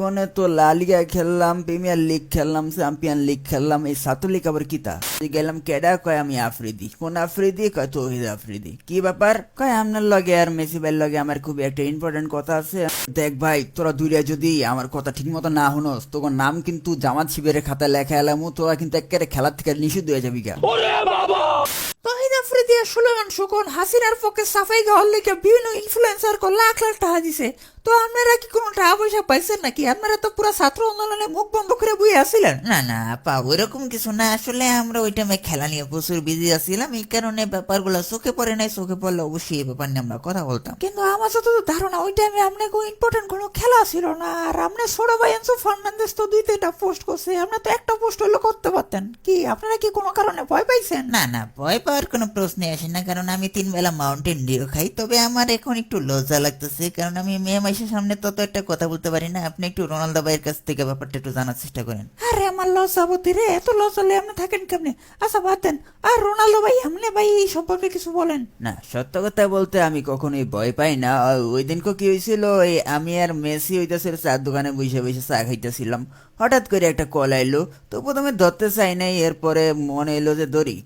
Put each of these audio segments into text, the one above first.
জীবনে তো লা লিগা খেললাম, প্রিমিয়ার লিগ খেললাম, চ্যাম্পিয়ন লিগ খেললাম, এই ছাত্রলীগ আবার কিতা গেলাম কেডা কয় আমি আফ্রিদি। কোন আফ্রিদি? কয় তৌহিদ আফ্রিদি। কি ব্যাপার? কয় আপনার লগে আর মেসি ভাইয়ের লগে আমার খুব একটা ইম্পর্টেন্ট কথা আছে। দেখ ভাই, তোরা দুইটা যদি আমার কথা ঠিক মতো না শুনস, তোর নাম কিন্তু জামাত শিবিরের খাতায় লেখা এলামু, তোরা কিন্তু একেবারে খেলার থেকে নিষিদ্ধ হয়ে যাবি গা। তহিদ আফ্রিদি আর সুলেমান সুকন হাসিনার পক্ষে সাফাই গাওয়ার লেগে বিভিন্ন ইনফ্লুয়েন্সার কো লাখ লাখ টাকা দিছে। তো আপনারা কি কোনো টাকা পয়সা পাইছেন নাকি? আপনারা তো পুরো ছাত্র আন্দোলনে মুখ বন্ধ করে বই আসছিলেন। না না আপা, ওইরকম কিছু না। আসলে আমরা ওই টাইমে খেলা নিয়ে প্রচুর বিজি আছিলাম, এই কারণে ব্যাপারগুলো চোখে পড়ে নাই। চোখে পড়লে অবশ্যই এই ব্যাপার নিয়ে আমরা কথা বলতাম। কিন্তু আমার যত ধারণা ওই টাইমে আপনাকে ইম্পর্টেন্ট কোনো খেলা ছিল না। আর আপনার ছোট ভাই এনসো ফার্নান্দেজ তো 2-3টা পোস্ট করছে, আপনি তো একটা পোস্ট হইলে করতে পারতেন। কি আপনারা কি কোনো কারণে ভয় পাইছেন? না না, ভয় পাওয়ার কোনো প্রশ্নই আসে না, কারণ আমি 3 বেলা মাউন্টেন ডিউ খাই। তবে আমার এখন একটু লজ্জা লাগতেছে, কারণ আমি মেয়ে মাইশের সামনে তত একটা কথা বলতে পারি না। আপনি একটু রোনালদো ভাইয়ের কাছ থেকে ব্যাপারটা একটু জানার চেষ্টা করেন। আরে আমার লজ্জাবতী রে, এত লজ্জালে আপনি থাকেন কেমনে? আচ্ছা বাদ দেন। আর রোনাল্ডো ভাই, আপনি ভাই এই সম্পর্কে কিছু বলেন। না, সত্য কথা বলতে আমি কখনোই ভয় পাই না। ওই দিনকে কি হয়েছিল, আমি আর মেসি হইতেছিল চার দোকানে বসে বসে চা খাইতেছিলাম। হঠাৎ করে একটা কল আইলো, তো প্রথমে ধরতে চাই নাই, এরপরে মনে এলো যে ধরি।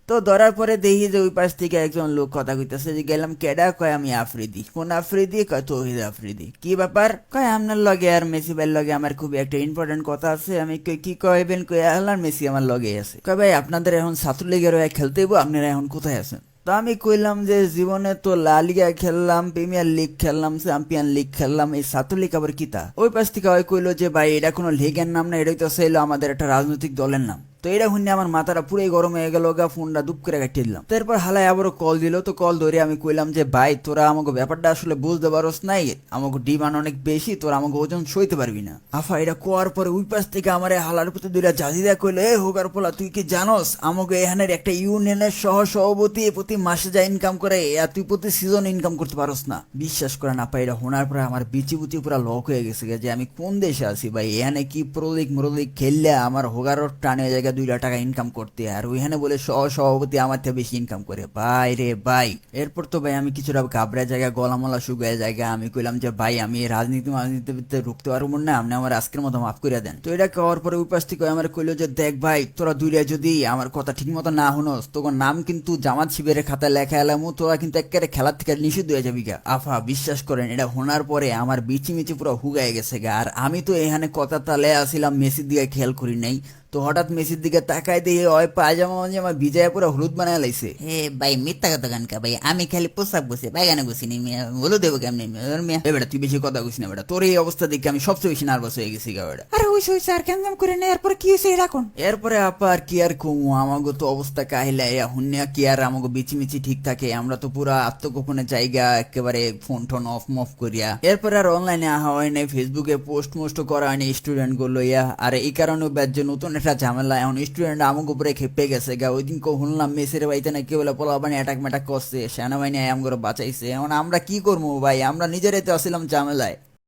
তো ধরার পরে দেখি যে ওই পাশ থেকে একজন লোক কথা কইতেছে, যে গেলাম কেডা? কয় আমি আফ্রিদি। কোন আফ্রিদি? কয় তৌহিদ আফ্রিদি। কি ব্যাপার? কয় আপনার লগে আর মেসি ভাইয়ের লগে আমার খুব একটা ইম্পর্টেন্ট কথা আছে। আমি কই কি কইবেন? কই আল্লাহ মেসি আমার লগে আছে। কয় ভাই আপনাদের এখন ছাত্রলীগের হয়ে খেলতে হইব, আপনারা এখন কোথায় আছেন? তো আমি কইলাম যে জীবনে তো লা লিগা খেললাম, প্রিমিয়ার লিগ খেললাম, চ্যাম্পিয়ন লিগ খেললাম, এই ছাত্রলীগ আবার কিতা? ওই পাশ থেকে ওই কইলো যে ভাই এটা কোনো লিগের নাম না, এটাই তো চাইলো আমাদের একটা রাজনৈতিক দলের নাম। তো এটা শুনে আমার মাথাটা পুরাই গরম হয়ে গেল গা, ফোনটা দুপ করে কাটিয়ে দিলাম। তারপর হালাই আবারও কল দিল, তো কল ধরে আমি কইলাম যে ভাই তোরা আমাকে ব্যাপারটা আসলে বুঝতে পারস নাই, আমাকে ডিমান্ড অনেক বেশি, তোরা আমাকে ওজন সইতে পারবি না। আফা এটা কোয়ার পরে ওই পাশ থেকে আমার হালার প্রতি দুইটা জাজিদা কইলো, এ হোগার পোলা তুই কি জানস আমাকে এখানের একটা ইউনিয়নের সহ সভাপতি প্রতি মাসে যা ইনকাম করে, আর তুই প্রতি সিজন ইনকাম করতে পারস না। বিশ্বাস করে না পাই, এটা শোনার পরে আমার বিচি বুচি পুরা লক হয়ে গেছে যে আমি কোন দেশে আছি ভাই। এখানে কি প্রলিক মরলিক খেললে আমার হোগারও টানে জায়গা 2 টাকা ইনকাম করতে, আর ওইখানে বলে সভাপতি আমার থেকে বেশি ইনকাম করে। ভাই রে ভাই, এরপর তো ভাই আমি কিছুটা ঘাবড়া জায়গা, গলামলা শুকায় জায়গা। আমি কইলাম যে ভাই আমি রাজনীতিতে ঢুকতে পারবো না, আপনি আমার আজকের মতো মাফ করে দেন। তো এটা খাওয়ার পরে ওই পাশ থেকে আমার কইলো যে দেখ ভাই, তোরা দুইটা যদি আমার কথা ঠিক মতো না শুনস, তোর নাম কিন্তু জামাত শিবিরের খাতায় লেখা এলামু, তোরা কিন্তু একেবারে খেলার থেকে নিষিদ্ধ হয়ে যাবি গা। আফা বিশ্বাস করেন, এটা শোনার পরে আমার বিচি মিচি পুরো হুগায় গেছে গা। আর আমি তো এখানে কথা তালে আসিলাম, মেসির দিকে খেয়াল করি নাই। তো হঠাৎ মেসির দিকে তাকায় দিয়ে ওই পায়জামা আমার ভিজায় পুরো হলুদ বানায় লাইছে। হে ভাই, মিথ্যা কথা কানকা ভাই, আমি খালি পোশাক বসে বাগানে বসিনি, বলে দেবো কেমনি মিয়া। বেটা তুই বেশি কথা কইস না বেটা, তোর এই অবস্থা দেখে আমি সবচেয়ে বেশি নার্ভাস হয়ে গেছি গা বেটা। আরে হইছে হইছে, আর কেন করে নেই, এরপর কি হয়েছে এরকম? এরপরে আপা আর কি আর কমু, আমাকে তো অবস্থা কাহিলা হুন্যা কি আর আমাকে বিচিমিচি ঠিক থাকে। আমরা তো পুরা আত্মগোপনের জায়গা, একেবারে ফোন টোন অফ মফ করিয়া। এরপরে আর অনলাইনে আহা হয় নাই, ফেসবুকে পোস্ট মোস্ট করা হয়নি স্টুডেন্ট গুলো ইয়া। আর এই কারণে যে নতুন একটা ঝামেলা, এখন স্টুডেন্ট আমাকে উপরে খেপে গেছে গা। ওই দিন শুনলাম মেসের বাড়িতে নাকি বলে পোলাপানি অ্যাটাক ম্যাটাক করছে, সেনাবাহিনী আমগুলো বাঁচাইছে। এখন আমরা কি করবো ভাই, আমরা নিজেরাই তো আসছিলাম ঝামেলায়।